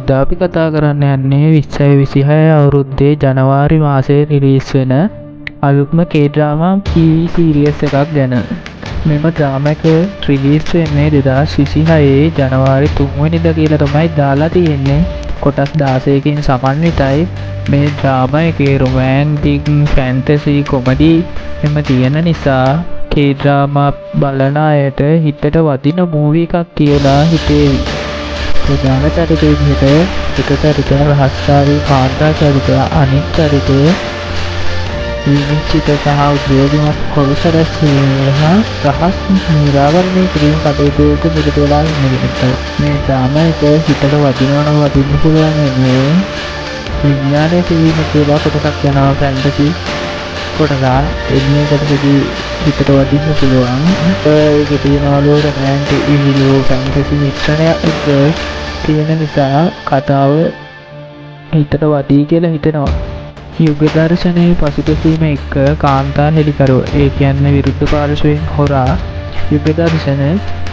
අද අපි කතා කරන්න යන්නේ 2026 අවුරුද්දේ ජනවාරි මාසයේ රිලීස් වෙන අලුත්ම K-drama TV series එකක් ගැන. මෙම drama එක රිලීස් වෙන්නේ 2026 ජනවාරි 3 වෙනිදා කියලා තමයි දාලා තියෙන්නේ. කොටස් 16කින් සමන්විතයි. මේ drama එකේ romantic, fantasy, comedy එම තියෙන නිසා K-drama බලන අයට හිතට වදින මූවී එකක් කියලා හිතේවි. ප්‍රධාන චරිතය විදිහට එක චරිතය රහස්කාරී කාන්තා චරිතය, අනිත් චරිතය විනිශ්චිත සහ උද්‍යෝගිමත් කොල්සරස් රහස් නිරාවරණය කිරීම කටයුතුවලට නිරත වෙලා ඉන්න කෙනෙක්. මේ drama එක හිතට වදින්න පුළුවන් මේ විඥානයේ තිබීම කියලා කොටසක් යනවා fantasy කොටස. එන්නේ කොටසදී හිතට වදින්න පුළුවන්. ඒකේ තියෙනවලු romantic, evil, fantasy මිශ්‍රණයක් තියෙන නිසා කතාව හිතට වදී කියලා හිතෙනවා. යුග දර්ශනයේ පසුබැසීම එක්ක කාන්තාර හෙළිකරුව, ඒ කියන්නේ විරුද්ධ පාර්ශ්වයෙන් හොරා යුග දර්ශන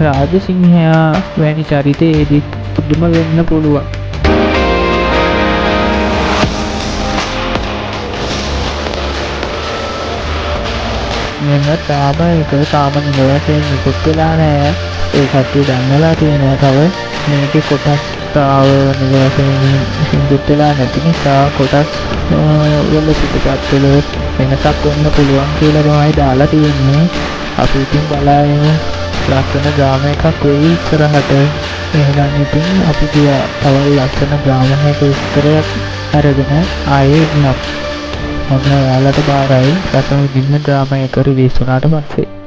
රාජසිංහයා වැනි චරිතයේදී පුදුම වෙන්න පුළුවන්. මෙන්න තාම එක සාමාන්‍ය වශයෙන් නිකුත් වෙලා නැහැ. ඒ කට්ටිය දන්නලා තියෙනවා. තව මේකේ කොටස් නිවසෙන් නිකුත් වෙලා නැති නිසා කොටස් වල පිටපත් වල වෙනසක් වෙන්න පුළුවන් කියලා තමයි දාලා තියෙන්නේ. අපි ඉතින් බලමු. ලස්සන drama එකක් වෙයි ඉස්සරහට. එහෙනම් ඉතින් අපි ගියා තව ලස්සන drama එකක විස්තරයක් අරගෙන ආයේ ඉන්නවා. ඔන්න ඔයාලට බාරයි රසම විඳින්න drama එක රිලීස් වුණාට පස්සේ.